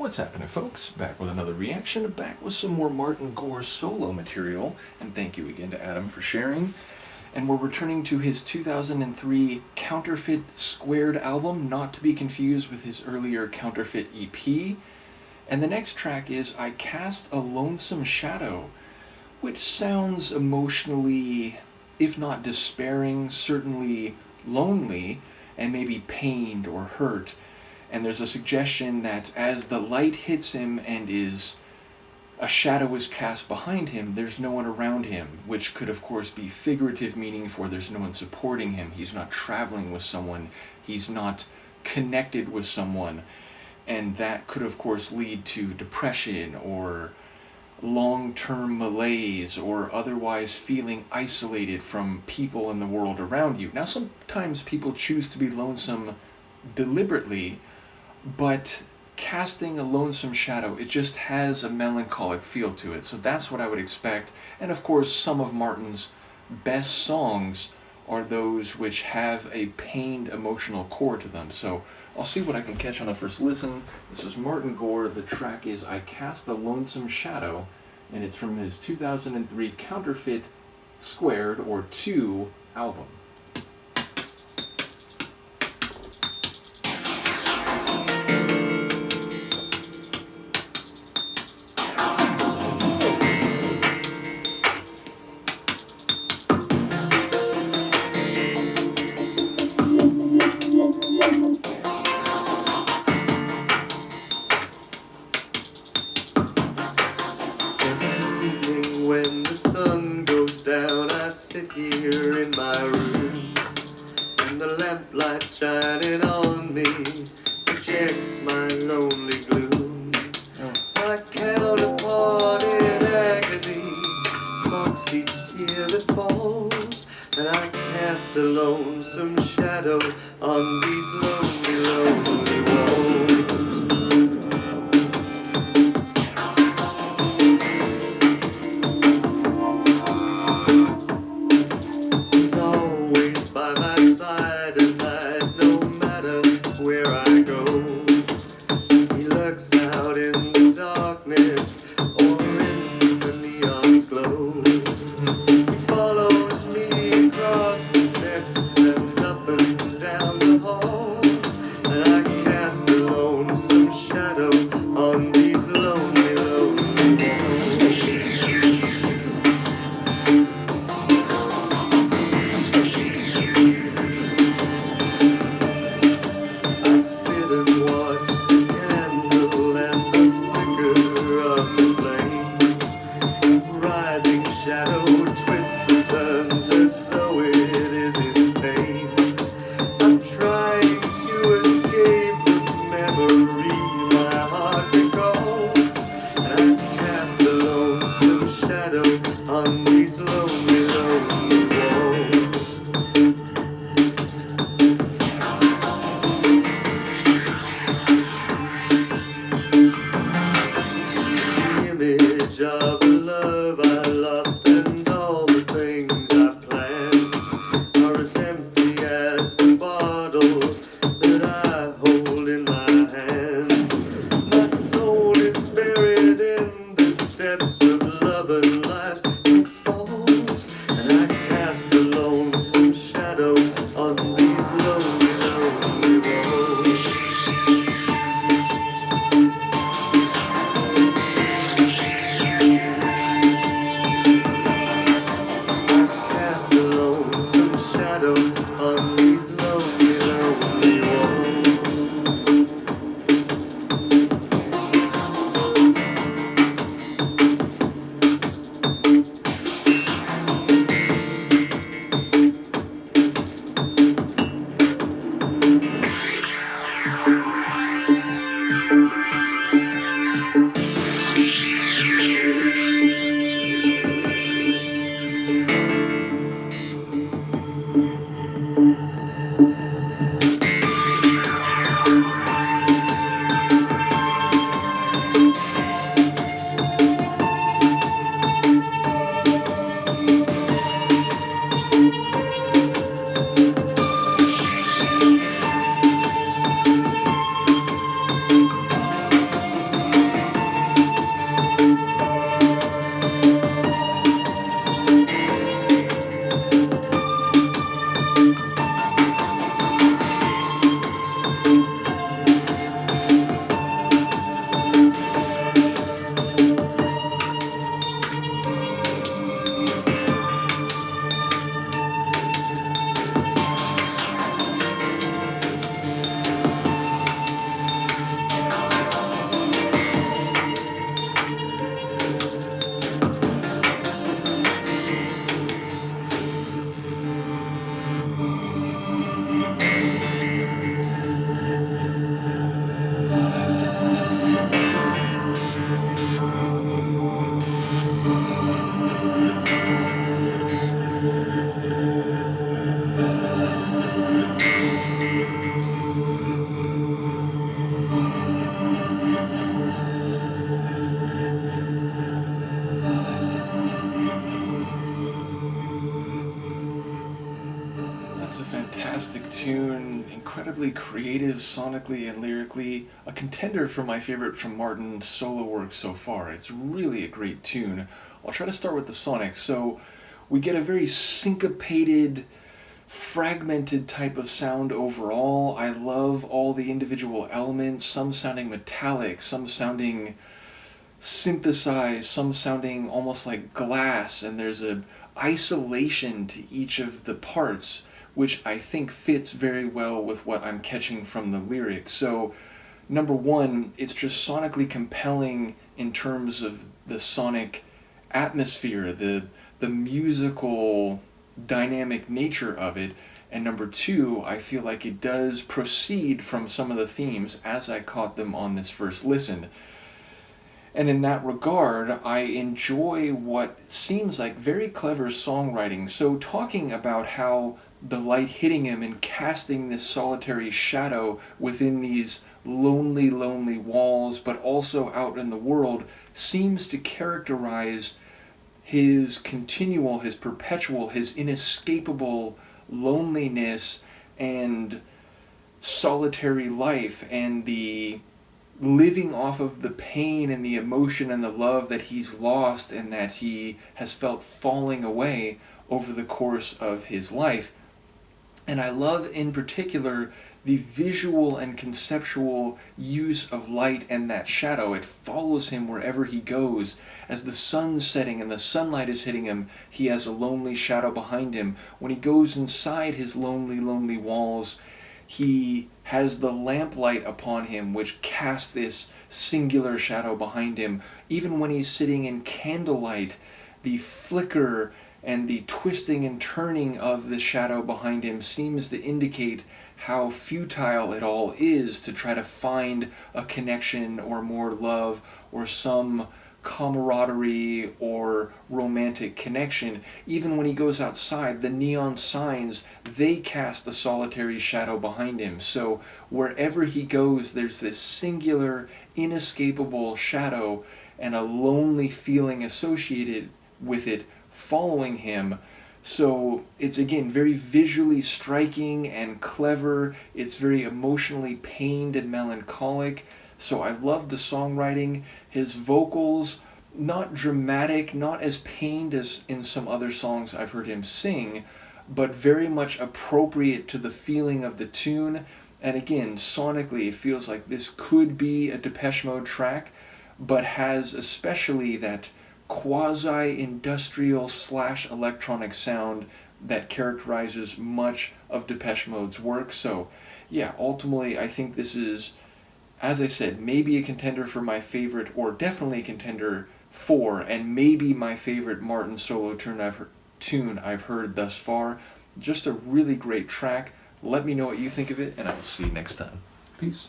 What's happening, folks? Back with another reaction, back with some more Martin Gore solo material, and thank you again to Adam for sharing. And we're returning to his 2003 Counterfeit Squared album, not to be confused with his earlier Counterfeit EP. And the next track is I Cast a Lonesome Shadow, which sounds emotionally, if not despairing, certainly lonely, and maybe pained or hurt. And there's a suggestion that as the light hits him and a shadow is cast behind him, there's no one around him, which could of course be figurative meaning for there's no one supporting him, he's not traveling with someone, he's not connected with someone, and that could of course lead to depression or long-term malaise or otherwise feeling isolated from people in the world around you. Now sometimes people choose to be lonesome deliberately, but casting a lonesome shadow, it just has a melancholic feel to it. So that's what I would expect. And of course, some of Martin's best songs are those which have a pained emotional core to them. So I'll see what I can catch on the first listen. This is Martin Gore. The track is I Cast a Lonesome Shadow, and it's from his 2003 Counterfeit Squared, or 2 album. When the sun goes down, I sit here in my room, and the lamplight shining on me projects my lonely gloom. I count apart in agony, marks each tear that falls, and I cast a lonesome shadow on these lonely, lonely walls. My heart great tune, incredibly creative sonically and lyrically, a contender for my favorite from Martin's solo work so far. It's really a great tune. I'll try to start with the sonic. So we get a very syncopated, fragmented type of sound overall. I love all the individual elements, some sounding metallic, some sounding synthesized, some sounding almost like glass, and there's a isolation to each of the parts, which I think fits very well with what I'm catching from the lyrics. So, number one, it's just sonically compelling in terms of the sonic atmosphere, the musical dynamic nature of it. And number two, I feel like it does proceed from some of the themes as I caught them on this first listen. And in that regard, I enjoy what seems like very clever songwriting. So talking about how the light hitting him and casting this solitary shadow within these lonely, lonely walls, but also out in the world, seems to characterize his continual, his perpetual, his inescapable loneliness and solitary life, and the living off of the pain and the emotion and the love that he's lost and that he has felt falling away over the course of his life. And I love in particular the visual and conceptual use of light and that shadow. It follows him wherever he goes. As the sun's setting and the sunlight is hitting him, he has a lonely shadow behind him. When he goes inside his lonely, lonely walls, he has the lamplight upon him, which casts this singular shadow behind him. Even when he's sitting in candlelight, the flicker and the twisting and turning of the shadow behind him seems to indicate how futile it all is to try to find a connection or more love or some camaraderie or romantic connection. Even when he goes outside, the neon signs, they cast a solitary shadow behind him. So wherever he goes, there's this singular, inescapable shadow and a lonely feeling associated with it following him. So it's again very visually striking and clever. It's very emotionally pained and melancholic. So I love the songwriting. His vocals, not dramatic, not as pained as in some other songs I've heard him sing, but very much appropriate to the feeling of the tune. And again, sonically, it feels like this could be a Depeche Mode track, but has especially that quasi-industrial / electronic sound that characterizes much of Depeche Mode's work. So yeah, ultimately I think this is, as I said, maybe a contender for my favorite, or definitely a contender for, and maybe my favorite Martin solo tune I've heard thus far. Just a really great track. Let me know what you think of it, and I will see you next time. Peace.